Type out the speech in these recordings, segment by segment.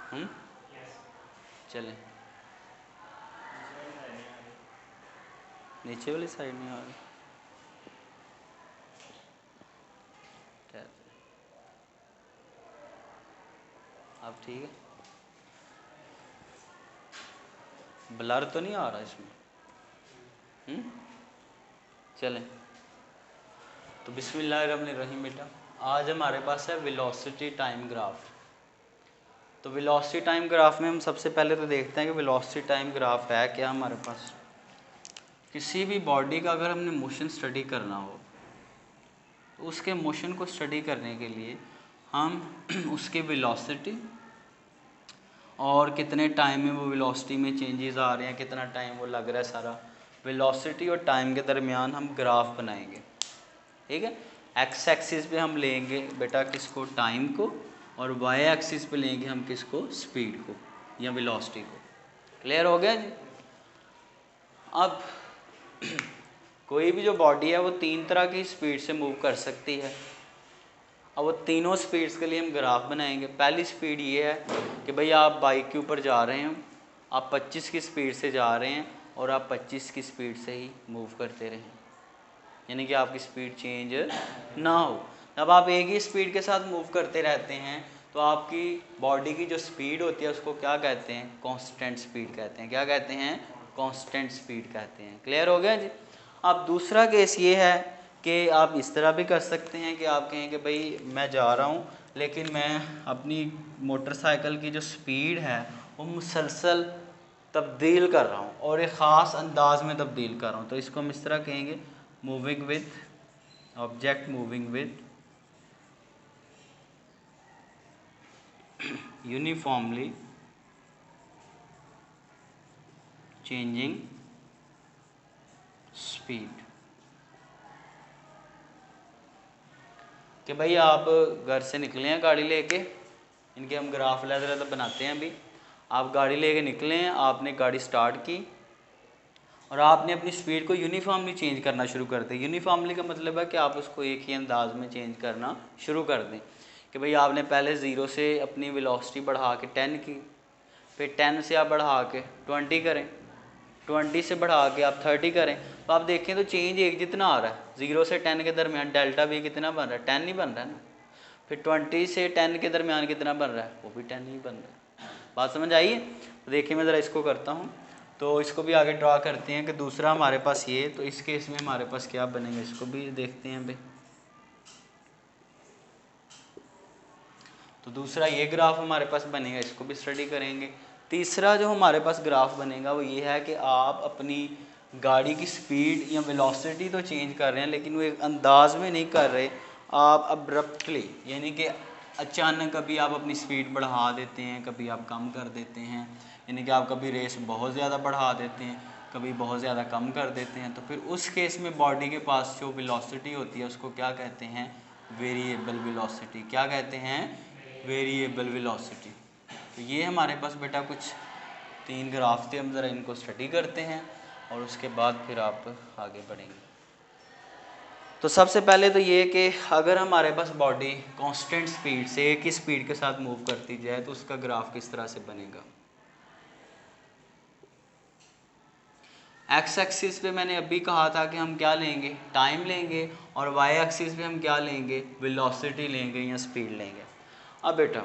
हम चलें, नीचे वाली साइड नहीं आ रही, अब ठीक है, ब्लर तो नहीं आ रहा इसमें। चलें, तो बिस्मिल्लाहिर्रहमानिर्रहीम बेटा, आज हमारे पास है वेलोसिटी टाइम ग्राफ। तो वेलोसिटी टाइम ग्राफ में हम सबसे पहले तो देखते हैं कि वेलोसिटी टाइम ग्राफ है क्या हमारे पास। किसी भी बॉडी का अगर हमने मोशन स्टडी करना हो तो उसके मोशन को स्टडी करने के लिए हम उसके वेलोसिटी और कितने टाइम में वो वेलोसिटी में चेंजेस आ रहे हैं, कितना टाइम वो लग रहा है, सारा वेलोसिटी और टाइम के दरमियान हम ग्राफ बनाएंगे। ठीक है, एक्स एक्सिस पे हम लेंगे बेटा किसको, टाइम को, और वाई एक्सिस पे लेंगे हम किसको, स्पीड को या वेलोसिटी को। क्लियर हो गया जी। अब कोई भी जो बॉडी है वो 3 तरह की स्पीड से मूव कर सकती है। अब वो तीनों स्पीड्स के लिए हम ग्राफ बनाएंगे। पहली स्पीड ये है कि भाई आप बाइक के ऊपर जा रहे हैं, आप 25 की स्पीड से जा रहे हैं और आप 25 की स्पीड से ही मूव करते रहें, यानी कि आपकी स्पीड चेंज ना हो। जब आप एक ही स्पीड के साथ मूव करते रहते हैं तो आपकी बॉडी की जो स्पीड होती है उसको क्या कहते हैं, कांस्टेंट स्पीड कहते हैं। क्या कहते हैं, कांस्टेंट स्पीड कहते हैं। क्लियर हो गया जी। अब दूसरा केस ये है कि आप इस तरह भी कर सकते हैं कि आप कहें कि भाई मैं जा रहा हूँ लेकिन मैं अपनी मोटरसाइकिल की जो स्पीड है वो मुसलसल तब्दील कर रहा हूँ और एक ख़ास अंदाज में तब्दील कर रहा हूँ। तो इसको हम इस तरह कहेंगे, moving with object, moving with uniformly changing speed. कि भाई आप घर से निकले हैं गाड़ी लेके, इनके हम ग्राफ अलग बनाते हैं। अभी आप गाड़ी लेके निकले हैं, आपने गाड़ी स्टार्ट की और आपने अपनी स्पीड को यूनिफॉर्मली चेंज करना शुरू कर दें। यूनिफॉर्मली का मतलब है कि आप उसको एक ही अंदाज में चेंज करना शुरू कर दें। कि भाई आपने पहले 0 से अपनी वेलोसिटी बढ़ा के 10 की, फिर 10 से आप बढ़ा के 20 करें, 20 से बढ़ा के आप 30 करें, तो आप देखें तो चेंज एक जितना आ रहा है। 0 से 10 के दरमियान डेल्टा भी कितना बन रहा है, 10 नहीं बन रहा है ना। फिर 20 से 10 के दरमियान कितना बन रहा है, वो भी 10 ही बन रहा है। बात समझ आई है। तो देखिए मैं ज़रा इसको करता हूँ, तो इसको भी आगे ड्रा करते हैं कि दूसरा हमारे पास ये, तो इस केस में हमारे पास क्या बनेगा, इसको भी देखते हैं भाई। तो दूसरा ये ग्राफ हमारे पास बनेगा, इसको भी स्टडी करेंगे। तीसरा जो हमारे पास ग्राफ बनेगा वो ये है कि आप अपनी गाड़ी की स्पीड या वेलोसिटी तो चेंज कर रहे हैं लेकिन वो एक अंदाज में नहीं कर रहे, आप अब्रप्टली यानी कि अचानक कभी आप अपनी स्पीड बढ़ा देते हैं, कभी आप कम कर देते हैं। यानी कि आप कभी रेस बहुत ज़्यादा बढ़ा देते हैं, कभी बहुत ज़्यादा कम कर देते हैं। तो फिर उस केस में बॉडी के पास जो वेलोसिटी होती है उसको क्या कहते हैं, वेरिएबल वेलोसिटी। क्या कहते हैं, वेरिएबल वेलोसिटी। तो ये हमारे पास बेटा कुछ 3 ग्राफ थे, हम ज़रा इनको स्टडी करते हैं और उसके बाद फिर आप आगे बढ़ेंगे। तो सबसे पहले तो ये कि अगर हमारे पास बॉडी कांस्टेंट स्पीड से एक ही स्पीड के साथ मूव करती जाए तो उसका ग्राफ किस तरह से बनेगा। एक्स एक्सिस पे मैंने अभी कहा था कि हम क्या लेंगे, टाइम लेंगे, और वाई एक्सिस पे हम क्या लेंगे, वेलोसिटी लेंगे या स्पीड लेंगे। अब बेटा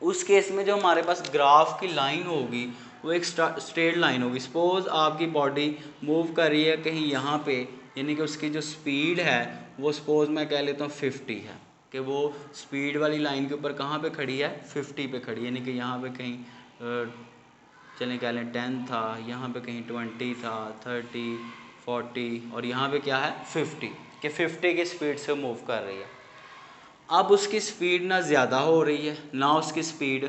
उस केस में जो हमारे पास ग्राफ की लाइन होगी वो एक स्ट्रेट लाइन होगी। सपोज आपकी बॉडी मूव कर रही है कहीं यहाँ पे, यानी कि उसकी जो स्पीड है वो सपोज मैं कह लेता हूँ 50 है, कि वो स्पीड वाली लाइन के ऊपर कहाँ पे खड़ी है, 50 पे खड़ी है। यानी कि यहाँ पे कहीं चलें कह लें 10 था, यहाँ पे कहीं 20 था, 30, 40 और यहाँ पे क्या है 50, कि 50 की स्पीड से मूव कर रही है। अब उसकी स्पीड ना ज़्यादा हो रही है ना उसकी स्पीड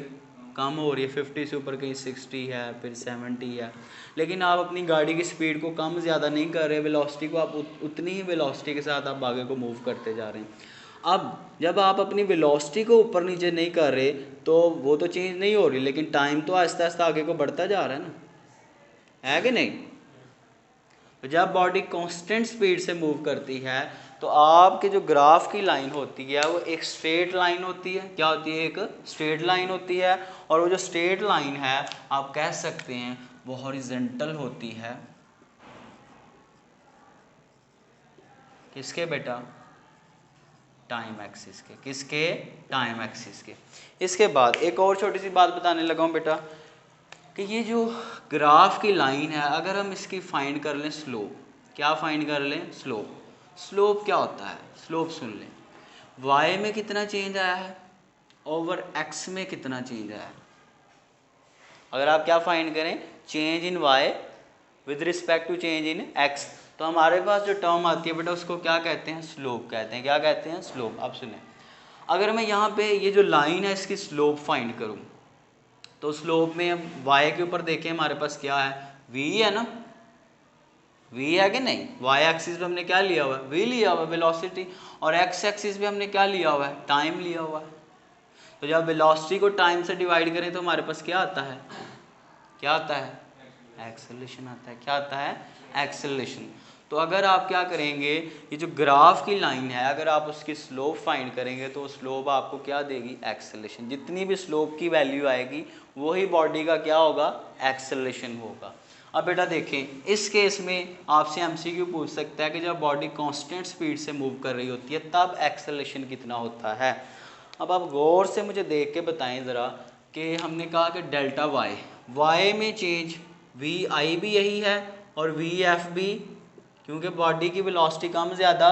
कम हो रही है, 50 से ऊपर कहीं 60 है, फिर 70 है, लेकिन आप अपनी गाड़ी की स्पीड को कम ज़्यादा नहीं कर रहे, वेलोसिटी को आप उतनी ही वेलोसिटी के साथ आप आगे को मूव करते जा रहे हैं। अब जब आप अपनी वेलोसिटी को ऊपर नीचे नहीं कर रहे तो वो तो चेंज नहीं हो रही, लेकिन टाइम तो आहिस्ता आहिस्ता आगे को बढ़ता जा रहा है ना, है कि नहीं। तो जब बॉडी कांस्टेंट स्पीड से मूव करती है तो आपके जो ग्राफ की लाइन होती है वो एक स्ट्रेट लाइन होती है। क्या होती है? एक स्ट्रेट लाइन होती है। और वो जो स्ट्रेट लाइन है आप कह सकते हैं वो हॉरिजॉन्टल होती है। किसके बेटा? टाइम एक्सिस के। किसके? टाइम एक्सिस के। इसके बाद एक और छोटी सी बात बताने लगा हूँ बेटा कि ये जो ग्राफ की लाइन है अगर हम इसकी फाइंड कर लें स्लोप। क्या फाइंड कर लें? स्लोप। स्लोप क्या होता है? स्लोप सुन लें। y में कितना चेंज आया है ओवर x में कितना चेंज आया है। अगर आप क्या फाइंड करें? Change in y with respect to change in x, तो हमारे पास जो टर्म आती है बेटा उसको क्या कहते हैं? स्लोप कहते हैं। क्या कहते हैं? स्लोप। अब सुने, अगर मैं यहाँ पे ये जो लाइन है इसकी स्लोप फाइंड करूँ तो स्लोप में हम y के ऊपर देखें हमारे पास क्या है? v है ना? v है कि नहीं? y एक्सिस पे हमने क्या लिया हुआ है? v लिया हुआ है, वेलोसिटी। और x एक्सिस पे हमने क्या लिया हुआ है? टाइम लिया हुआ है। तो जब वेलोसिटी को टाइम से डिवाइड करें तो हमारे पास क्या आता है? क्या आता है? एक्सेलरेशन आता है। क्या आता है? एक्सेलरेशन। तो अगर आप क्या करेंगे, ये जो ग्राफ की लाइन है अगर आप उसकी स्लोप फाइंड करेंगे तो स्लोप आपको क्या देगी? एक्सेलरेशन। जितनी भी स्लोप की वैल्यू आएगी वही बॉडी का क्या होगा? एक्सेलरेशन होगा। अब बेटा देखें, इस केस में आपसे एमसीक्यू पूछ सकता है कि जब बॉडी कांस्टेंट स्पीड से मूव कर रही होती है तब एक्सेलरेशन कितना होता है। अब आप गौर से मुझे देख के बताएं ज़रा कि हमने कहा कि डेल्टा वाई में चेंज वी आई भी यही है और वी एफ भी, क्योंकि बॉडी की वेलोसिटी कम ज़्यादा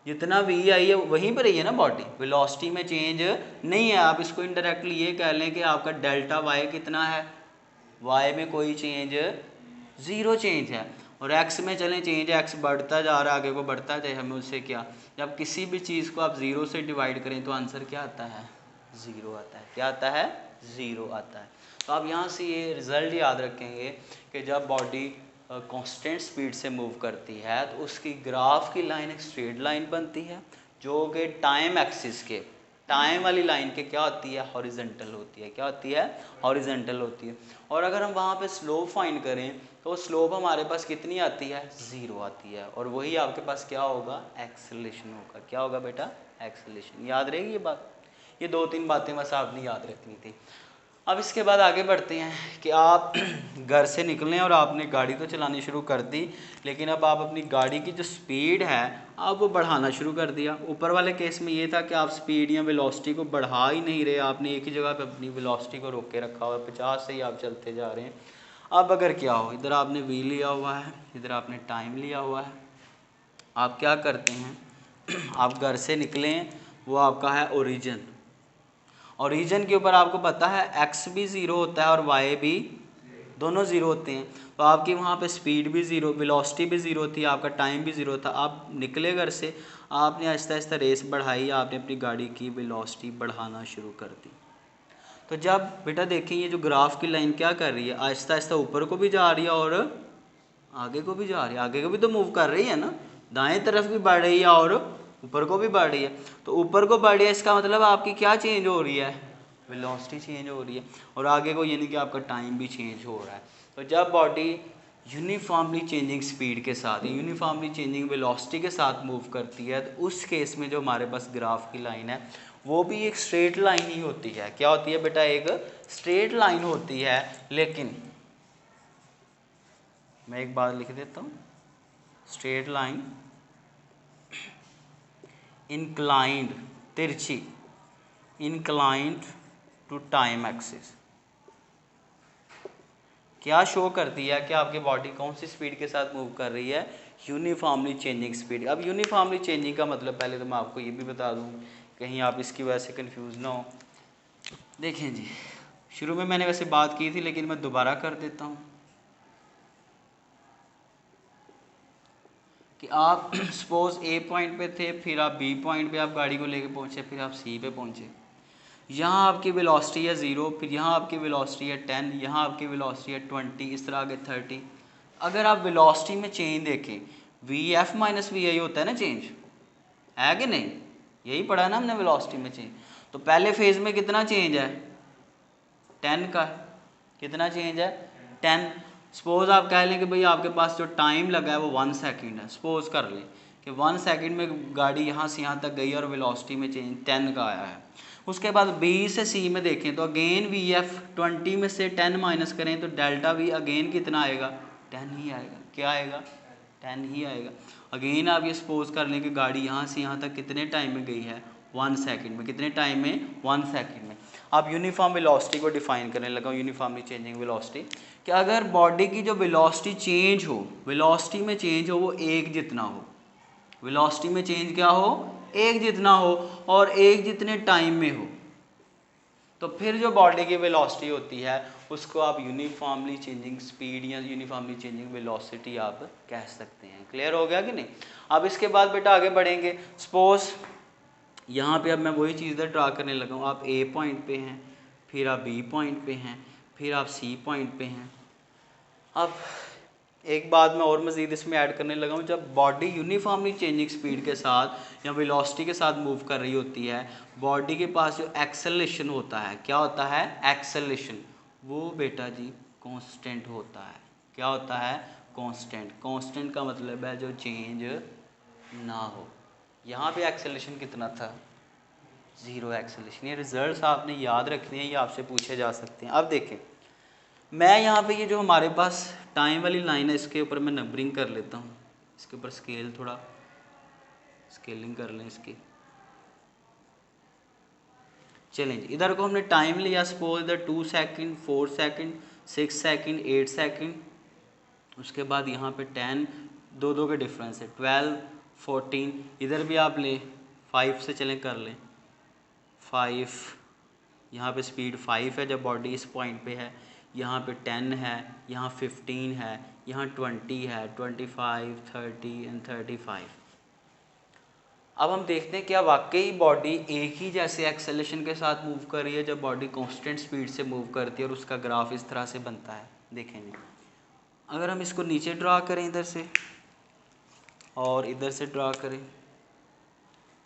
जितना वी आई है वहीं पर ही है ना बॉडी, वेलोसिटी में चेंज नहीं है। आप इसको इनडायरेक्टली ये कह लें कि आपका डेल्टा वाई कितना है? वाई में कोई चेंज, ज़ीरो चेंज है। और एक्स में चलें चेंज, एक्स बढ़ता जा रहा है, आगे को बढ़ता जाए, हमें उससे क्या। जब किसी भी चीज़ को आप ज़ीरो से डिवाइड करें तो आंसर क्या आता है? ज़ीरो आता है। क्या आता है? ज़ीरो आता है। तो आप यहाँ से ये रिज़ल्ट याद रखेंगे कि जब बॉडी कांस्टेंट स्पीड से मूव करती है तो उसकी ग्राफ की लाइन एक स्ट्रेट लाइन बनती है जो कि टाइम एक्सिस के, टाइम वाली लाइन के क्या होती है? हॉरिजॉन्टल होती है। क्या होती है? हॉरिजॉन्टल होती है। और अगर हम वहाँ पे स्लोप फाइंड करें तो स्लोप हमारे पास कितनी आती है? ज़ीरो आती है। और वही आपके पास क्या होगा? एक्सेलरेशन होगा। क्या होगा बेटा? एक्सेलरेशन। याद रहेगी ये बात? ये दो तीन बातें बस आपने याद रखनी थी। अब इसके बाद आगे बढ़ते हैं कि आप घर से निकलें और आपने गाड़ी तो चलानी शुरू कर दी, लेकिन अब आप अपनी गाड़ी की जो स्पीड है आप वो बढ़ाना शुरू कर दिया। ऊपर वाले केस में ये था कि आप स्पीड या वेलोसिटी को बढ़ा ही नहीं रहे, आपने एक ही जगह पे अपनी वेलोसिटी को रोक के रखा हुआ है, 50 से ही आप चलते जा रहे हैं। अब अगर क्या हो, इधर आपने वी लिया हुआ है, इधर आपने टाइम लिया हुआ है, आप क्या करते हैं आप घर से निकलें, वो आपका है ओरिजिन। ओरिजिन के ऊपर आपको पता है एक्स भी ज़ीरो होता है और वाई भी, दोनों ज़ीरो होते हैं। तो आपकी वहाँ पे स्पीड भी ज़ीरो, वेलोसिटी भी ज़ीरो थी, आपका टाइम भी ज़ीरो था। आप निकले घर से, आपने आहिस्ता आहिस्ता रेस बढ़ाई, आपने अपनी गाड़ी की वेलोसिटी बढ़ाना शुरू कर दी। तो जब बेटा देखें ये जो ग्राफ की लाइन क्या कर रही है, आहिस्ता आहिस्ता ऊपर को भी जा रही है और आगे को भी जा रही है। आगे को भी तो मूव कर रही है ना, दाएं तरफ भी बढ़ रही है और ऊपर को भी बढ़ रही है। तो ऊपर को बढ़ रही है इसका मतलब आपकी क्या चेंज हो रही है? वेलोसिटी चेंज हो रही है। और आगे को यानी कि आपका टाइम भी चेंज हो रहा है। तो जब बॉडी यूनिफॉर्मली चेंजिंग स्पीड के साथ, यूनिफॉर्मली चेंजिंग वेलोसिटी के साथ मूव करती है तो उस केस में जो हमारे पास ग्राफ की लाइन है वो भी एक स्ट्रेट लाइन ही होती है। क्या होती है बेटा? एक स्ट्रेट लाइन होती है। लेकिन मैं एक बात लिख देता हूँ, स्ट्रेट लाइन इंक्लाइंड, तिरछी, इंक्लाइंड टू टाइम एक्सिस। क्या शो करती है कि आपकी बॉडी कौन सी स्पीड के साथ मूव कर रही है? Uniformly changing speed. अब यूनिफॉर्मली चेंजिंग का मतलब पहले तो मैं आपको ये भी बता दूं, कहीं आप इसकी वजह से कंफ्यूज ना हो। देखें जी, शुरू में मैंने वैसे बात की थी लेकिन मैं दोबारा कर देता हूँ कि आप सपोज ए पॉइंट पे थे, फिर आप बी पॉइंट पे आप गाड़ी को लेके पहुँचे, फिर आप सी पे पहुँचे। यहाँ आपकी वेलोसिटी है 0, फिर यहाँ आपकी वेलोसिटी है 10, यहाँ आपकी वेलोसिटी है 20, इस तरह आगे 30। अगर आप वेलोसिटी में चेंज देखें, वी एफ माइनस वी आई होता है ना चेंज, है कि नहीं? यही पढ़ा है ना हमने वेलोसिटी में चेंज। तो पहले फेज में कितना चेंज है? 10 का। कितना चेंज है? 10। सपोज आप कह लें कि भाई आपके पास जो टाइम लगा है वो 1 सेकेंड है, सपोज कर लें कि 1 सेकंड में गाड़ी यहाँ से यहाँ तक गई और वेलोसिटी में चेंज 10 का आया है। उसके बाद बी से सी में देखें तो अगेन वी एफ 20 में से 10 माइनस करें तो डेल्टा वी अगेन कितना आएगा, 10 ही आएगा। क्या आएगा, 10 ही आएगा। अगेन आप ये सपोज कर लें कि गाड़ी यहाँ से यहाँ तक कितने टाइम में गई है, 1 सेकंड में। कितने टाइम में, 1 सेकंड में। आप यूनिफॉर्म वेलोसिटी को डिफाइन करने लगा, यूनिफॉर्मली चेंजिंग वेलोसिटी, कि अगर बॉडी की जो वेलोसिटी चेंज हो, वेलोसिटी में चेंज हो वो एक जितना हो, वेलोसिटी में चेंज क्या हो, एक जितना हो, और एक जितने टाइम में हो, तो फिर जो बॉडी की वेलोसिटी होती है उसको आप यूनिफॉर्मली चेंजिंग स्पीड या यूनिफॉर्मली चेंजिंग वेलोसिटी आप कह सकते हैं। क्लियर हो गया कि नहीं। अब इसके बाद बेटा आगे बढ़ेंगे। सपोज यहाँ पे अब मैं वही चीज़ ड्रा करने लगा हूँ। आप ए पॉइंट पे हैं, फिर आप बी पॉइंट पे हैं, फिर आप सी पॉइंट पे हैं। अब एक बात मैं और मज़ीद इसमें ऐड करने लगा हूँ, जब बॉडी यूनिफॉर्मली चेंजिंग स्पीड के साथ या वेलोसिटी के साथ मूव कर रही होती है, बॉडी के पास जो एक्सेलरेशन होता है, क्या होता है, एक्सेलरेशन, वो बेटा जी कांस्टेंट होता है। क्या होता है, कांस्टेंट। कांस्टेंट का मतलब है जो चेंज ना हो। यहाँ पे एक्सेलरेशन कितना था, 0 एक्सेलरेशन। ये रिजल्ट्स आपने याद रखने हैं, ये आपसे पूछे जा सकते हैं। अब देखें, मैं यहाँ पे ये जो हमारे पास टाइम वाली लाइन है इसके ऊपर मैं नंबरिंग कर लेता हूँ। इसके ऊपर स्केल थोड़ा स्केलिंग कर लें इसकी। चलें जी, इधर को हमने टाइम लिया, सपोज इधर 2 सेकंड, 4 सेकंड, 6 सेकंड, 8 सेकंड। उसके बाद यहाँ पे 10, दो दो के डिफरेंस है, 12, 14। इधर भी आप ले 5 से चलें कर लें, 5। यहाँ पे स्पीड 5 है जब बॉडी इस पॉइंट पे है। यहाँ पे 10 है, यहाँ 15 है, यहाँ 20 है, 25, 30 एंड 35। अब हम देखते हैं क्या वाकई बॉडी एक ही जैसे एक्सेलरेशन के साथ मूव कर रही है जब बॉडी कांस्टेंट स्पीड से मूव करती है, और उसका ग्राफ इस तरह से बनता है। देखें जी, अगर हम इसको नीचे ड्रा करें इधर से और इधर से ड्रा करें,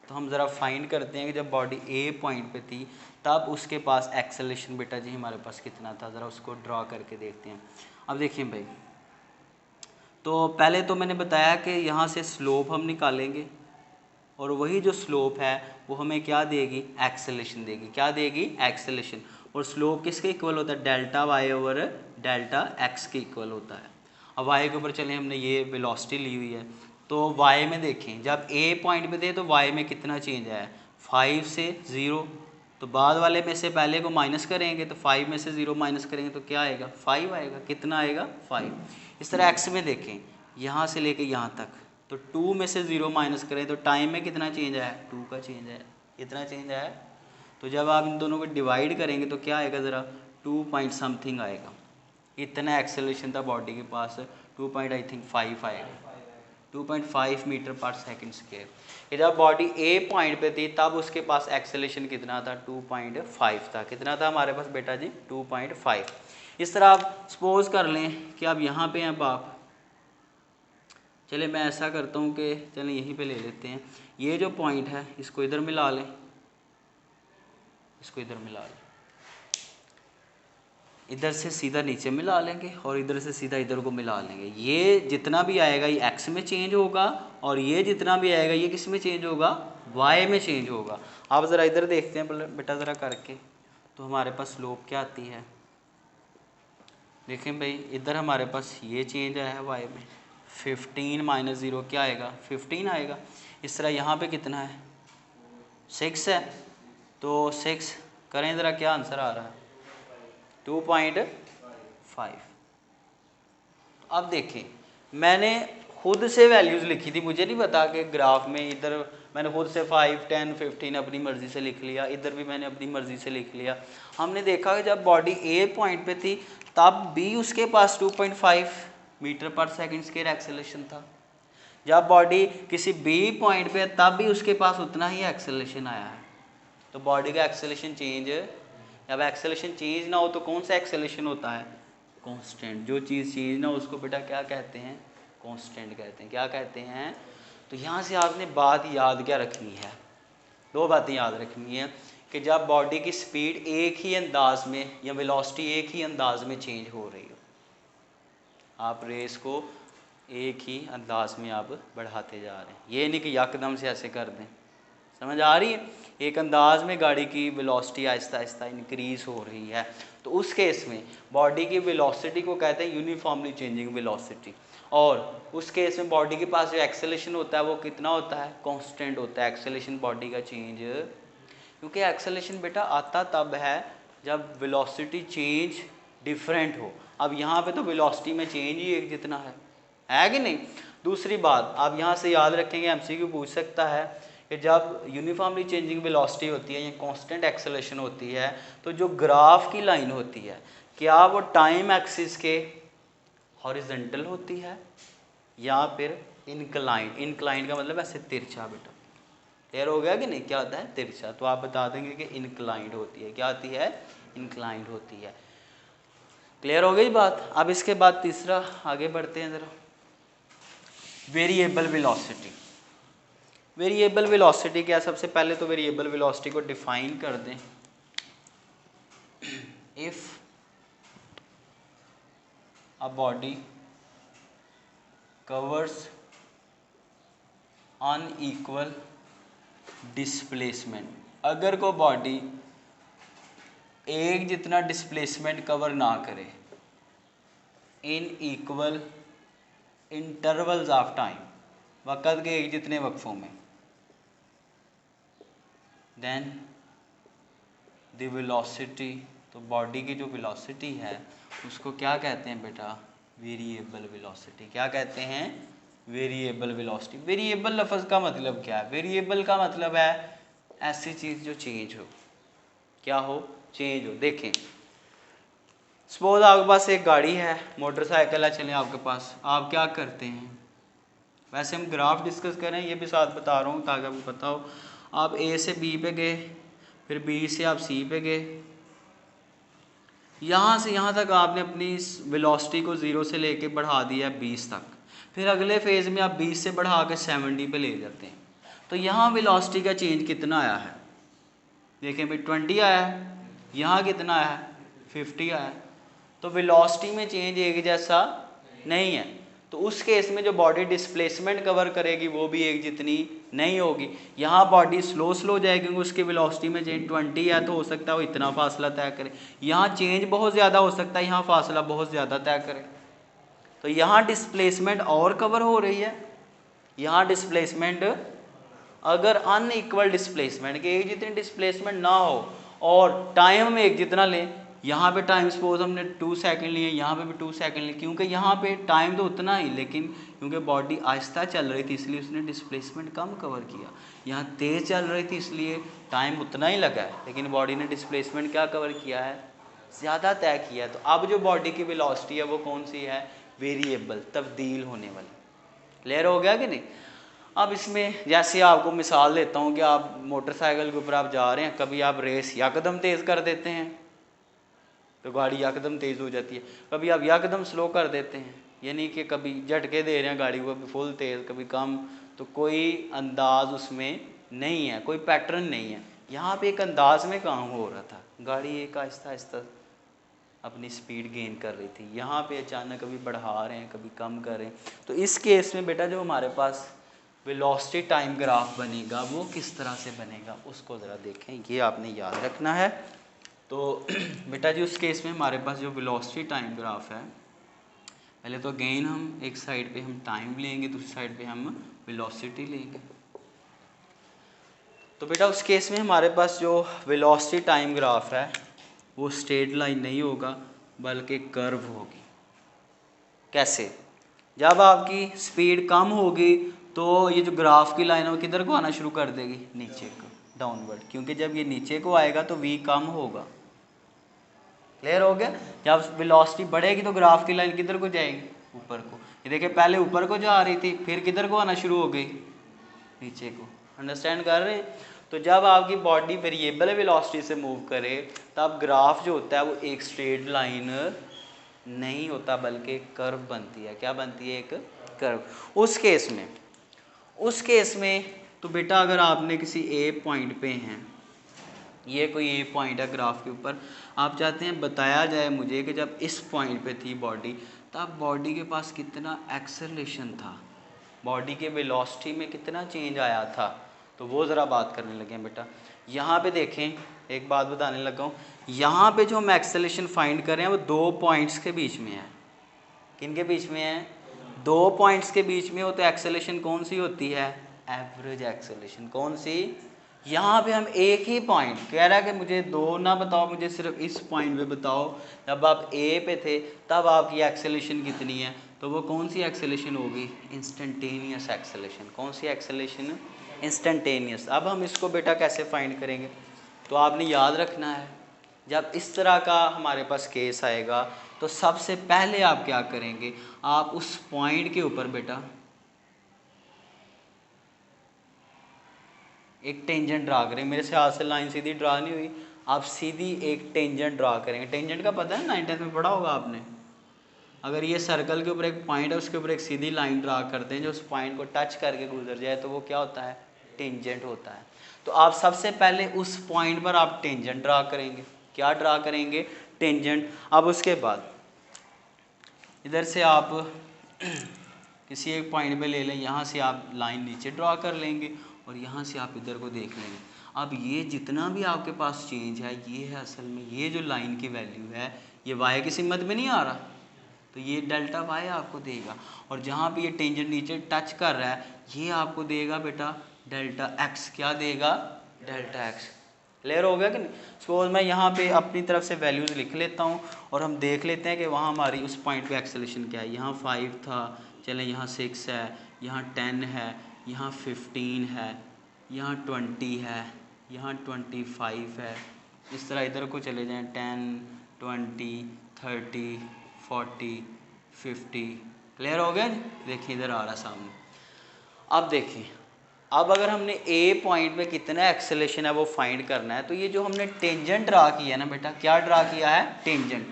तो हम ज़रा फाइंड करते हैं कि जब बॉडी ए पॉइंट पे थी तब उसके पास एक्सेलरेशन बेटा जी हमारे पास कितना था। ज़रा उसको ड्रा करके देखते हैं। अब देखिए भाई, तो पहले तो मैंने बताया कि यहाँ से स्लोप हम निकालेंगे, और वही जो स्लोप है वो हमें क्या देगी, एक्सेलरेशन देगी। क्या देगी, एक्सेलरेशन। और स्लोप किसके इक्वल होता है, delta Y over delta X के इक्वल होता है। अब वाई के ऊपर चलें, हमने ये वेलोसिटी ली हुई है, तो वाई में देखें जब ए पॉइंट पे थे तो वाई में कितना चेंज आया, 5 से 0। तो बाद वाले में से पहले को माइनस करेंगे तो 5 में से 0 माइनस करेंगे तो क्या आएगा, 5 आएगा। कितना आएगा, 5। इस तरह एक्स में देखें, यहाँ से लेके यहाँ तक, तो 2 में से 0 माइनस करें तो टाइम में कितना चेंज आया, 2 का चेंज आया। कितना चेंज आया। तो जब आप इन दोनों को डिवाइड करेंगे तो क्या आएगा, ज़रा 2 पॉइंट समथिंग आएगा। इतना एक्सेलरेशन था बॉडी के पास, 2 पॉइंट आई थिंक 5 आएगा, 2.5 मीटर पर सेकंड स्क्वायर। जब बॉडी ए पॉइंट पे थी तब उसके पास एक्सेलरेशन कितना था, 2.5 था। कितना था हमारे पास बेटा जी, 2.5। इस तरह आप सपोज कर लें कि आप यहाँ पे हैं बाप। चले मैं ऐसा करता हूँ कि चलें यहीं पे ले लेते हैं, ये जो पॉइंट है इसको इधर मिला लें, इसको इधर मिला लें, इधर से सीधा नीचे मिला लेंगे और इधर से सीधा इधर को मिला लेंगे। ये जितना भी आएगा ये एक्स में चेंज होगा, और ये जितना भी आएगा ये किस में चेंज होगा, वाई में चेंज होगा। आप ज़रा इधर देखते हैं बेटा ज़रा करके, तो हमारे पास स्लोप क्या आती है। देखें भाई, इधर हमारे पास ये चेंज आया है वाई में, 15 माइनस 0 क्या आएगा, 15 आएगा। इस तरह यहाँ पे कितना है, 6 है, तो 6 करें ज़रा, क्या आंसर आ रहा है, 2.5। अब देखें, मैंने खुद से वैल्यूज़ लिखी थी, मुझे नहीं पता कि ग्राफ में इधर मैंने खुद से 5, 10, 15 अपनी मर्ज़ी से लिख लिया, इधर भी मैंने अपनी मर्ज़ी से लिख लिया। हमने देखा कि जब बॉडी ए पॉइंट पे थी तब भी उसके पास 2.5 मीटर पर सेकंड स्क्वायर एक्सेलरेशन था। जब बॉडी किसी बी पॉइंट पे तब भी उसके पास उतना ही एक्सेलरेशन आया है। तो बॉडी का एक्सेलरेशन चेंज, जब एक्सेलरेशन चेंज ना हो तो कौन सा एक्सेलरेशन होता है, कांस्टेंट। जो चीज़ चेंज ना हो उसको बेटा क्या कहते हैं, कांस्टेंट कहते हैं। क्या कहते हैं। तो यहाँ से आपने बात याद क्या रखनी है, दो बातें याद रखनी है कि जब बॉडी की स्पीड एक ही अंदाज में या वेलोसिटी एक ही अंदाज में चेंज हो रही हो, आप रेस को एक ही अंदाज में आप बढ़ाते जा रहे हैं, ये नहीं कि यकदम से ऐसे कर दें। समझ आ रही है? एक अंदाज में गाड़ी की वेलोसिटी आहिस्ता आहिस्ता इंक्रीज़ हो रही है, तो उस केस में बॉडी की वेलोसिटी को कहते हैं यूनिफॉर्मली चेंजिंग वेलोसिटी। और उस केस में बॉडी के पास जो एक्सेलेरेशन होता है वो कितना होता है? कांस्टेंट होता है एक्सेलेरेशन बॉडी का चेंज, क्योंकि एक्सेलेरेशन बेटा आता तब है जब वेलोसिटी चेंज डिफरेंट हो। अब यहाँ पे तो वेलोसिटी में चेंज ही एक जितना है कि नहीं? दूसरी बात आप यहाँ से याद रखेंगे, एमसीक्यू पूछ सकता है कि जब यूनिफॉर्मली चेंजिंग वेलोसिटी होती है या कांस्टेंट एक्सेलरेशन होती है, तो जो ग्राफ की लाइन होती है क्या वो टाइम एक्सिस के हॉरिजॉन्टल होती है या फिर इंक्लाइंड? इंक्लाइंड का मतलब ऐसे तिरछा। बेटा क्लियर हो गया कि नहीं? क्या होता है? तिरछा। तो आप बता देंगे कि इंक्लाइंड होती है। क्या होती है? इंक्लाइंड होती है। क्लियर हो गई बात? अब इसके बाद तीसरा आगे बढ़ते हैं ज़रा, वेरिएबल वेलोसिटी। वेरिएबल वेलोसिटी क्या? सबसे पहले तो वेरिएबल वेलोसिटी को डिफाइन कर दें। If a body covers unequal displacement, अगर कोई बॉडी एक जितना डिस्प्लेसमेंट कवर ना करे in equal intervals of time, वक़्त के एक जितने वक्फों में, देन द वेलोसिटी, तो बॉडी की जो वेलोसिटी है उसको क्या कहते हैं बेटा? Variable velocity. क्या कहते हैं? Variable velocity. वेरिएबल लफ्ज़ का मतलब क्या है? वेरिएबल का मतलब है ऐसी चीज़ जो चेंज हो। क्या हो? चेंज हो। देखें, सपोज आपके पास एक गाड़ी है, मोटरसाइकिल है, चलें आपके पास, आप क्या करते हैं? वैसे हम ग्राफ डिस्कस करें, ये भी साथ बता रहा हूँ ताकि आपको पता हो। आप ए से बी पे गए, फिर बी से आप सी पे गए, यहाँ से यहाँ तक आपने अपनी इस वेलोसिटी को 0 से लेके बढ़ा दिया 20 तक, फिर अगले फेज़ में आप 20 से बढ़ा के 70 पे ले जाते हैं, तो यहाँ वेलोसिटी का चेंज कितना आया है? देखें भाई 20 आया है, यहाँ कितना आया है? 50 आया है। तो वेलोसिटी में चेंज एक जैसा नहीं है, तो उस केस में जो बॉडी डिस्प्लेसमेंट कवर करेगी वो भी एक जितनी नहीं होगी। यहाँ बॉडी स्लो जाएगी क्योंकि उसकी वेलोसिटी में चेंज 20 है, तो हो सकता है वो इतना फासला तय करे। यहाँ चेंज बहुत ज़्यादा हो सकता है, यहाँ फासला बहुत ज़्यादा तय करे। तो यहाँ डिस्प्लेसमेंट और कवर हो रही है, यहाँ डिस्प्लेसमेंट अगर अनइक्वल डिस्प्लेसमेंट के एक जितनी डिस्प्लेसमेंट ना हो और टाइम में एक जितना लें, यहाँ पे टाइम सपोज हमने 2 सेकंड लिए, यहाँ पे भी 2 सेकंड लिए, क्योंकि यहाँ पे टाइम तो उतना ही, लेकिन क्योंकि बॉडी आहिस्ता चल रही थी इसलिए उसने डिस्प्लेसमेंट कम कवर किया। यहाँ तेज़ चल रही थी इसलिए टाइम उतना ही लगा है, लेकिन बॉडी ने डिस्प्लेसमेंट क्या कवर किया है? ज़्यादा तय किया। तो अब जो बॉडी की वेलोसिटी है वो कौन सी है? वेरिएबल, तब्दील होने वाली। क्लियर हो गया कि नहीं? अब इसमें जैसे आपको मिसाल देता हूँ कि आप मोटरसाइकिल के ऊपर आप जा रहे हैं, कभी आप रेस यकदम तेज़ कर देते हैं तो गाड़ी यकदम तेज़ हो जाती है, कभी आप यकदम स्लो कर देते हैं, यानी कि कभी झटके दे रहे हैं गाड़ी को, कभी फुल तेज़ कभी कम, तो कोई अंदाज उसमें नहीं है, कोई पैटर्न नहीं है। यहाँ पे एक अंदाज में काम हो रहा था, गाड़ी एक आहिस्ता आहिस्ता अपनी स्पीड गेन कर रही थी, यहाँ पे अचानक कभी बढ़ा रहे हैं कभी कम कर रहे हैं। तो इस केस में बेटा जो हमारे पास वेलोसिटी टाइम ग्राफ बनेगा वो किस तरह से बनेगा उसको ज़रा देखें, ये आपने याद रखना है। तो बेटा जी उस केस में हमारे पास जो वेलोसिटी टाइम ग्राफ है, पहले तो अगेन हम एक साइड पे हम टाइम लेंगे, दूसरी साइड पे हम वेलोसिटी लेंगे। तो बेटा उस केस में हमारे पास जो वेलोसिटी टाइम ग्राफ है वो स्ट्रेट लाइन नहीं होगा बल्कि कर्व होगी। कैसे? जब आपकी स्पीड कम होगी तो ये जो ग्राफ की लाइन है वो किधर को आना शुरू कर देगी? नीचे को, डाउनवर्ड, क्योंकि जब ये नीचे को आएगा तो v कम होगा। क्लियर हो गया? जब वेलोसिटी बढ़ेगी तो ग्राफ की लाइन किधर को जाएगी? ऊपर को। ये देखिए पहले ऊपर को जा रही थी, फिर किधर को आना शुरू हो गई? नीचे को। अंडरस्टैंड कर रहे हैं? तो जब आपकी बॉडी वेरिएबल वेलोसिटी से मूव करे तब ग्राफ जो होता है वो एक स्ट्रेट लाइन नहीं होता बल्कि कर्व बनती है। क्या बनती है? एक कर्व। उस केस में तो बेटा अगर आपने किसी ए पॉइंट पे हैं, ये कोई ए पॉइंट है ग्राफ के ऊपर, आप चाहते हैं बताया जाए मुझे कि जब इस पॉइंट पे थी बॉडी तब बॉडी के पास कितना एक्सेलरेशन था, बॉडी के वेलोसिटी में कितना चेंज आया था, तो वो ज़रा बात करने लगे हैं बेटा। यहाँ पे देखें, एक बात बताने लगा हूँ, यहाँ पे जो हम एक्सेलरेशन फाइंड कर रहे हैं वो 2 पॉइंट्स के बीच में है। किन के बीच में है? 2 पॉइंट्स के बीच में हो। तो एक्सेलरेशन कौन सी होती है? Average acceleration. कौन सी? यहाँ पे हम एक ही पॉइंट कह रहा है कि मुझे 2 ना बताओ, मुझे सिर्फ इस पॉइंट पे बताओ, जब आप ए पे थे तब आपकी एक्सेलरेशन कितनी है, तो वो कौन सी एक्सेलरेशन होगी? Instantaneous acceleration. कौन सी एक्सेलरेशन? इंस्टेंटेनियस। अब हम इसको बेटा कैसे फाइंड करेंगे? तो आपने याद रखना है, जब इस तरह का हमारे पास केस आएगा तो सबसे पहले आप क्या करेंगे, आप उस पॉइंट के ऊपर बेटा एक टेंजेंट ड्रा करेंगे। मेरे से हाथ से लाइन सीधी ड्रा नहीं हुई, आप सीधी एक टेंजेंट ड्रा करेंगे। टेंजेंट का पता है, 9th में पढ़ा होगा आपने। अगर ये सर्कल के ऊपर एक पॉइंट है, उसके ऊपर एक सीधी लाइन ड्रा करते हैं, जो उस पॉइंट को टच करके गुजर जाए, तो वो क्या होता है? टेंजेंट होता है। तो आप सबसे पहले उस पॉइंट पर आप टेंजेंट ड्रा करेंगे। क्या ड्रा करेंगे? टेंजेंट। अब उसके बाद इधर से आप किसी एक पॉइंट पे ले लें, यहाँ से आप लाइन नीचे ड्रा कर लेंगे और यहाँ से आप इधर को देख लेंगे। अब ये जितना भी आपके पास चेंज है, ये है असल में ये जो लाइन की वैल्यू है, ये वाई की सिमत में नहीं आ रहा, तो ये डेल्टा वाई आपको देगा। और जहाँ पे ये टेंजेंट नीचे टच कर रहा है, ये आपको देगा बेटा डेल्टा एक्स। क्या देगा? Delta x. क्लियर हो गया कि नहीं? सपोज मैं यहाँ पे अपनी तरफ से वैल्यूज़ लिख लेता हूँ और हम देख लेते हैं कि वहाँ हमारी उस पॉइंट पे एक्सेलरेशन क्या है। यहाँ 5 था, चलें यहाँ 6 है, यहाँ 10 है, यहाँ 15 है, यहाँ 20 है, यहाँ 25 है। इस तरह इधर को चले जाएँ, 10, 20, 30, 40, 50। क्लियर हो गया? देखिए इधर आ रहा सामने। अब देखिए, अब अगर हमने ए पॉइंट पे कितना एक्सेलरेशन है वो फाइंड करना है, तो ये जो हमने टेंजेंट ड्रा किया है ना बेटा, क्या ड्रा किया है? टेंजेंट।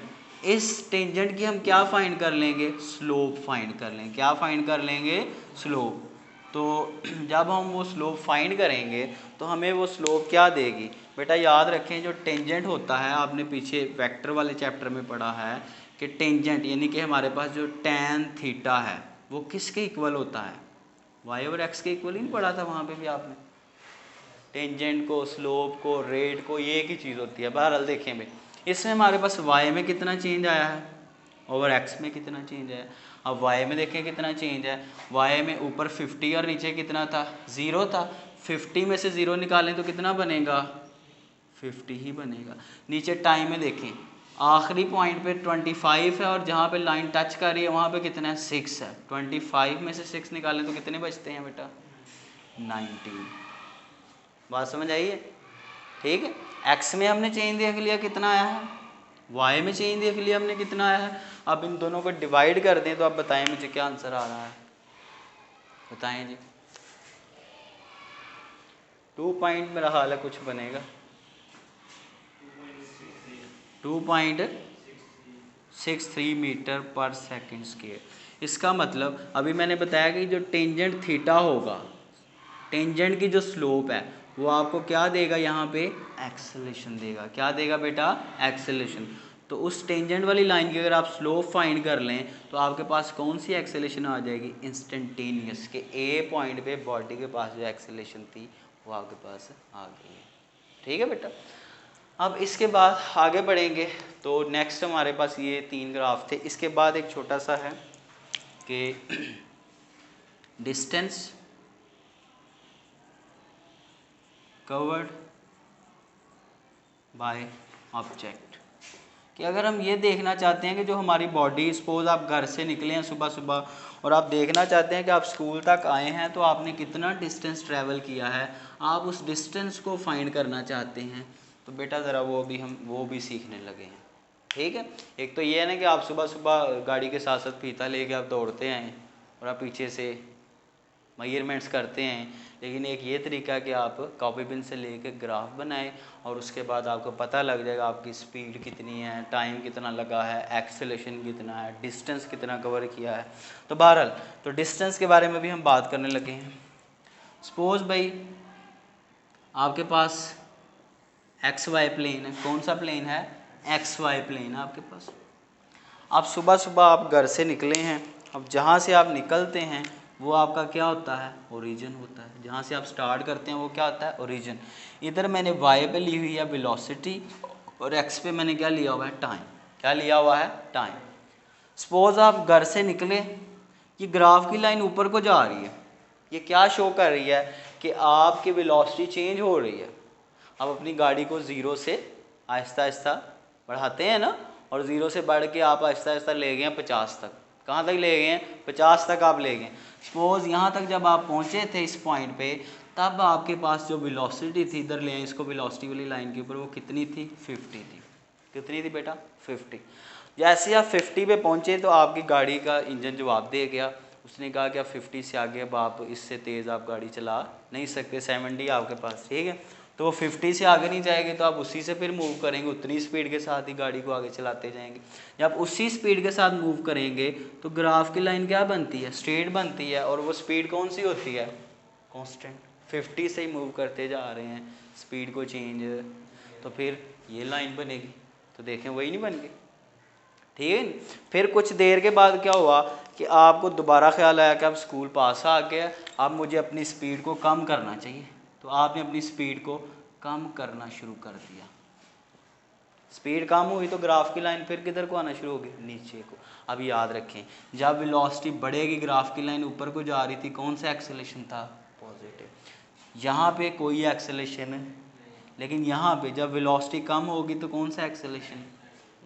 इस टेंजेंट की हम क्या फाइंड कर लेंगे? स्लोप फाइंड कर लेंगे। क्या फाइंड कर लेंगे? स्लोप। तो जब हम वो स्लोप फाइंड करेंगे तो हमें वो स्लोप क्या देगी? बेटा याद रखें, जो टेंजेंट होता है, आपने पीछे वेक्टर वाले चैप्टर में पढ़ा है कि टेंजेंट यानी कि हमारे पास जो टैन थीटा है वो किसके इक्वल होता है? वाई ओवर एक्स के इक्वल ही नहीं पढ़ा था वहाँ पे भी आपने? टेंजेंट को, स्लोप को, रेट को, ये एक ही चीज़ होती है। बहरहाल देखें भाई, इसमें हमारे पास वाई में कितना चेंज आया है, ओवर एक्स में कितना चेंज है। अब वाई में देखें कितना चेंज है। वाई में ऊपर 50 और नीचे कितना था? 0 था। 50 में से 0 निकालें तो कितना बनेगा? 50 ही बनेगा। नीचे टाइम में देखें, आखिरी पॉइंट पे 25 है और जहाँ पे लाइन टच कर रही है वहाँ पे कितना है? 6 है। 25 में से 6 निकालें तो कितने बचते हैं बेटा? 19। बात समझ आई है? ठीक है। एक्स में हमने चेंज देख लिया कितना आया है, वाई में चेंज देख लिया हमने कितना आया है। अब इन दोनों को डिवाइड कर दें तो आप बताएं मुझे क्या आंसर आ रहा है? बताएं जी। 2 पॉइंट मेरा हाल है कुछ बनेगा, 2.63 मीटर पर सेकंड स्क्वायर। इसका मतलब अभी मैंने बताया कि जो टेंजेंट थीटा होगा, टेंजेंट की जो स्लोप है वो आपको क्या देगा? यहाँ पे एक्सेलरेशन देगा। क्या देगा बेटा? एक्सेलरेशन। तो उस टेंजेंट वाली लाइन की अगर आप स्लोप फाइंड कर लें तो आपके पास कौन सी एक्सेलरेशन आ जाएगी? इंस्टेंटेनियस। के ए पॉइंट पे बॉडी के पास जो एक्सेलरेशन थी वो आपके पास आ गई है। ठीक है बेटा। अब इसके बाद आगे बढ़ेंगे तो नेक्स्ट हमारे पास ये 3 ग्राफ थे। इसके बाद एक छोटा सा है कि डिस्टेंस कवर्ड बाय ऑब्जेक्ट, कि अगर हम ये देखना चाहते हैं कि जो हमारी बॉडी, सपोज आप घर से निकले हैं सुबह सुबह और आप देखना चाहते हैं कि आप स्कूल तक आए हैं तो आपने कितना डिस्टेंस ट्रैवल किया है, आप उस डिस्टेंस को फाइंड करना चाहते हैं, तो बेटा ज़रा वो भी सीखने लगे हैं। ठीक है। एक तो ये है ना कि आप सुबह सुबह गाड़ी के साथ साथ फीता लेके आप दौड़ते हैं और आप पीछे से मेजरमेंट्स करते हैं, लेकिन एक ये तरीका है कि आप कॉपी पेन से लेके ग्राफ बनाएं और उसके बाद आपको पता लग जाएगा आपकी स्पीड कितनी है, टाइम कितना लगा है, एक्सेलरेशन कितना है, डिस्टेंस कितना कवर किया है। तो बहरहाल तो डिस्टेंस के बारे में भी हम बात करने लगे हैं। सपोज भाई आपके पास एक्स वाई प्लेन है। कौन सा प्लेन है? एक्स वाई प्लेन है आपके पास। आप सुबह सुबह आप घर से निकले हैं, अब जहाँ से आप निकलते हैं वो आपका क्या होता है, ओरिजिन होता है। जहाँ से आप स्टार्ट करते हैं वो क्या होता है, ओरिजिन। इधर मैंने वाई पे ली हुई है वेलोसिटी और एक्स पे मैंने क्या लिया हुआ है, टाइम। क्या लिया हुआ है, टाइम। सपोज आप घर से निकले, ये ग्राफ की लाइन ऊपर को जा रही है, ये क्या शो कर रही है कि आपकी वेलोसिटी चेंज हो रही है। आप अपनी गाड़ी को ज़ीरो से आहिस्ता आहिस्ता बढ़ाते हैं ना, और ज़ीरो से बढ़ के आप आहिस्ता आहिस्ता ले गए हैं 50 तक। कहाँ तक ले गए हैं, 50 तक आप ले गए। सपोज़ यहाँ तक जब आप पहुँचे थे इस पॉइंट पे, तब आपके पास जो वेलोसिटी थी, इधर ले आए इसको वेलोसिटी वाली लाइन के ऊपर, वो कितनी थी, 50 थी। कितनी थी बेटा, 50। जैसे आप 50 पे पहुँचे तो आपकी गाड़ी का इंजन जवाब दे गया, उसने कहा कि आप 50 से आगे अब आप इससे तेज़ आप गाड़ी चला नहीं सकते, 70 आपके पास, ठीक है। तो वो 50 से आगे नहीं जाएगी तो आप उसी से फिर मूव करेंगे, उतनी स्पीड के साथ ही गाड़ी को आगे चलाते जाएंगे। जब उसी स्पीड के साथ मूव करेंगे तो ग्राफ की लाइन क्या बनती है, स्ट्रेट बनती है। और वो स्पीड कौन सी होती है, कांस्टेंट। 50 से ही मूव करते जा रहे हैं, स्पीड को चेंज, तो फिर ये लाइन बनेगी। तो देखें वही नहीं बन गई, ठीक है। फिर कुछ देर के बाद क्या हुआ कि आपको दोबारा ख्याल आया कि अब स्कूल पास आ गया, अब मुझे अपनी स्पीड को कम करना चाहिए। तो आपने अपनी स्पीड को कम करना शुरू कर दिया। स्पीड कम हुई तो ग्राफ की लाइन फिर किधर को आना शुरू होगी, नीचे को। अब याद रखें, जब वेलोसिटी बढ़ेगी ग्राफ की लाइन ऊपर को जा रही थी, कौन सा एक्सेलेरेशन था, पॉजिटिव। यहाँ पे कोई एक्सेलेरेशन, लेकिन यहाँ पे जब वेलोसिटी कम होगी तो कौन सा एक्सेलेरेशन,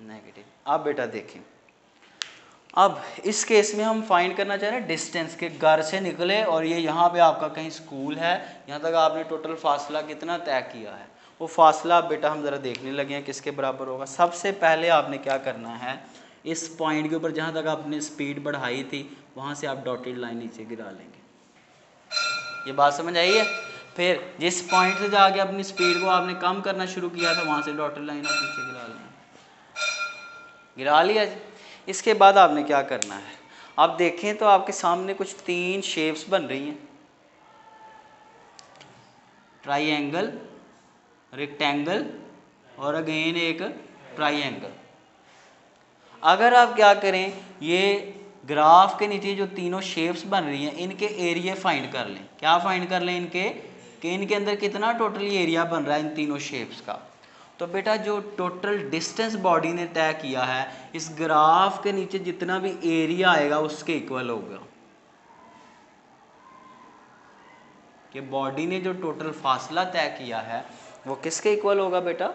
नेगेटिव। अब बेटा देखें, अब इस केस में हम फाइंड करना चाह रहे हैं डिस्टेंस के। घर से निकले और ये यहाँ पे आपका कहीं स्कूल है, यहाँ तक आपने टोटल फासला कितना तय किया है। वो फासला बेटा हम ज़रा देखने लगे हैं किसके बराबर होगा। सबसे पहले आपने क्या करना है, इस पॉइंट के ऊपर जहाँ तक आपने स्पीड बढ़ाई थी वहाँ से आप डॉटेड लाइन नीचे गिरा लेंगे। ये बात समझ आई है। फिर जिस पॉइंट से जाके अपनी स्पीड को आपने कम करना शुरू किया था वहाँ से डॉटेड लाइन आप नीचे गिरा लेंगे। गिरा लिया जी। इसके बाद आपने क्या करना है, आप देखें तो आपके सामने कुछ 3 शेप्स बन रही हैं, ट्राइंगल, रेक्टेंगल और अगेन एक ट्राइंगल। अगर आप क्या करें, ये ग्राफ के नीचे जो तीनों शेप्स बन रही हैं इनके एरिया फाइंड कर लें। क्या फाइंड कर लें, इनके कि इनके अंदर कितना टोटली एरिया बन रहा है इन तीनों शेप्स का। तो बेटा जो टोटल डिस्टेंस बॉडी ने तय किया है, इस ग्राफ के नीचे जितना भी एरिया आएगा उसके इक्वल होगा। कि बॉडी ने जो टोटल फासला तय किया है वो किसके इक्वल होगा बेटा,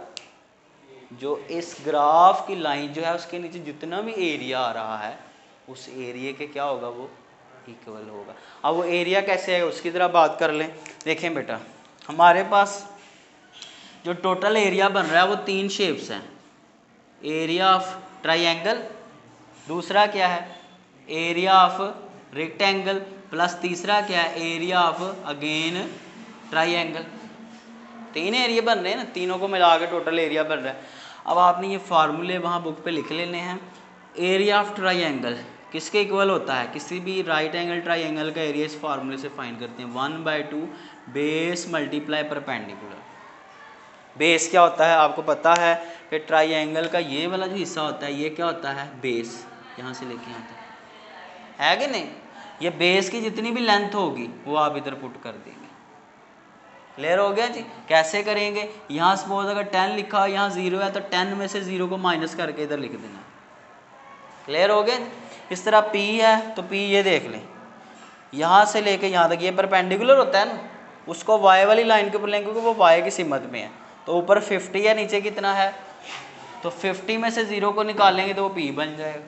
जो इस ग्राफ की लाइन जो है उसके नीचे जितना भी एरिया आ रहा है उस एरिया के क्या होगा, वो इक्वल होगा। अब वो एरिया कैसे है उसकी तरह बात कर लें। देखें बेटा, हमारे पास जो टोटल एरिया बन रहा है वो 3 शेप्स हैं, एरिया ऑफ ट्राइंगल, दूसरा क्या है एरिया ऑफ रेक्टेंगल, प्लस तीसरा क्या है area of again triangle. 3 area बन रहे हैं ना, तीनों को मिला के टोटल एरिया बन रहा है। अब आपने ये फार्मूले वहाँ बुक पे लिख लेने हैं। एरिया ऑफ ट्राइंगल किसके इक्वल होता है, किसी भी राइट एंगल ट्राइंगल का एरिया इस फार्मूले से फाइंड करते हैं, 1/2 बेस मल्टीप्लाई परपेंडिकुलर। बेस क्या होता है आपको पता है कि ट्राइंगल का ये वाला जो हिस्सा होता है ये क्या होता है, बेस, यहाँ से लेके यहाँ तक है कि नहीं। ये बेस की जितनी भी लेंथ होगी वो आप इधर पुट कर देंगे। क्लियर हो गया जी। कैसे करेंगे, यहाँ सपोज अगर 10 लिखा है, यहाँ 0 है तो 10 में से 0 को माइनस करके इधर लिख देना। क्लियर हो गया। इस तरह P है तो P ये देख लें, यहाँ से लेके यहाँ तक ये परपेंडिकुलर होता है ना, उसको y वाली लाइन के ऊपर लेंगे क्योंकि वो y की सिमत में है। तो ऊपर 50 है, नीचे कितना है, तो 50 में से 0 को निकालेंगे तो वो P बन जाएगा।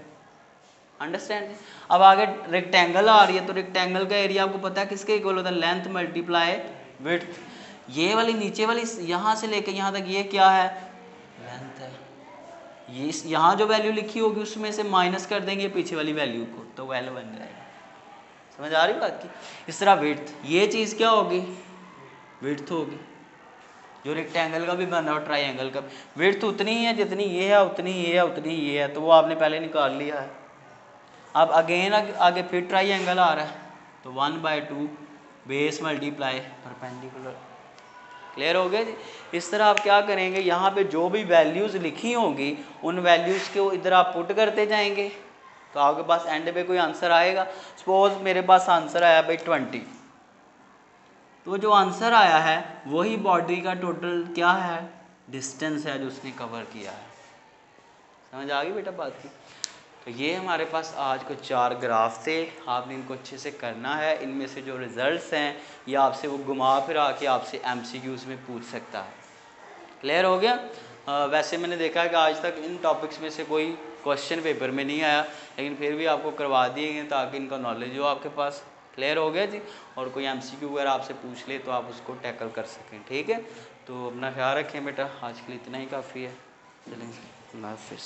अंडरस्टैंड। अब आगे रेक्टेंगल आ रही है तो रेक्टेंगल का एरिया आपको पता है किसके इक्वल होता है, लेंथ मल्टीप्लाई विड्थ। ये वाली नीचे वाली यहाँ से लेके यहाँ तक ये क्या है, लेंथ है। ये यहाँ जो वैल्यू लिखी होगी उसमें से माइनस कर देंगे पीछे वाली वैल्यू को तो वैल्यू बन जाएगा। समझ आ रही बात की। इस तरह विड्थ, ये चीज़ क्या होगी, विड्थ होगी। जो रेक्टेंगल का भी बन रहा है और ट्राइंगल का, विड्थ उतनी ही है जितनी ये है, उतनी ये है, उतनी ये है, तो वो आपने पहले निकाल लिया है। अब अगेन आगे फिर ट्राइंगल आ रहा है तो 1/2 बेस मल्टीप्लाई परपेंडिकुलर। क्लियर हो गया जी। इस तरह आप क्या करेंगे, यहाँ पे जो भी वैल्यूज़ लिखी होंगी उन वैल्यूज़ को इधर आप पुट करते जाएंगे, तो आपके पास एंड पे कोई आंसर आएगा। सपोज मेरे पास आंसर आया भाई 20, तो जो आंसर आया है वही बॉडी का टोटल क्या है, डिस्टेंस है जो उसने कवर किया है। समझ आ गई बेटा बात की। तो ये हमारे पास आज को 4 ग्राफ थे, आपने इनको अच्छे से करना है। इनमें से जो रिजल्ट्स हैं ये आपसे वो घुमा फिरा के आपसे MCQs में पूछ सकता है। क्लियर हो गया। वैसे मैंने देखा है कि आज तक इन टॉपिक्स में से कोई क्वेश्चन पेपर में नहीं आया, लेकिन फिर भी आपको करवा दिए गए ताकि इनका नॉलेज हो आपके पास। क्लियर हो गया जी। और कोई MCQ अगर आपसे पूछ ले तो आप उसको टैकल कर सकें। ठीक है, तो अपना ख्याल रखें बेटा, आज के लिए इतना ही काफ़ी है। चलें, अल्लाह हाफिज़।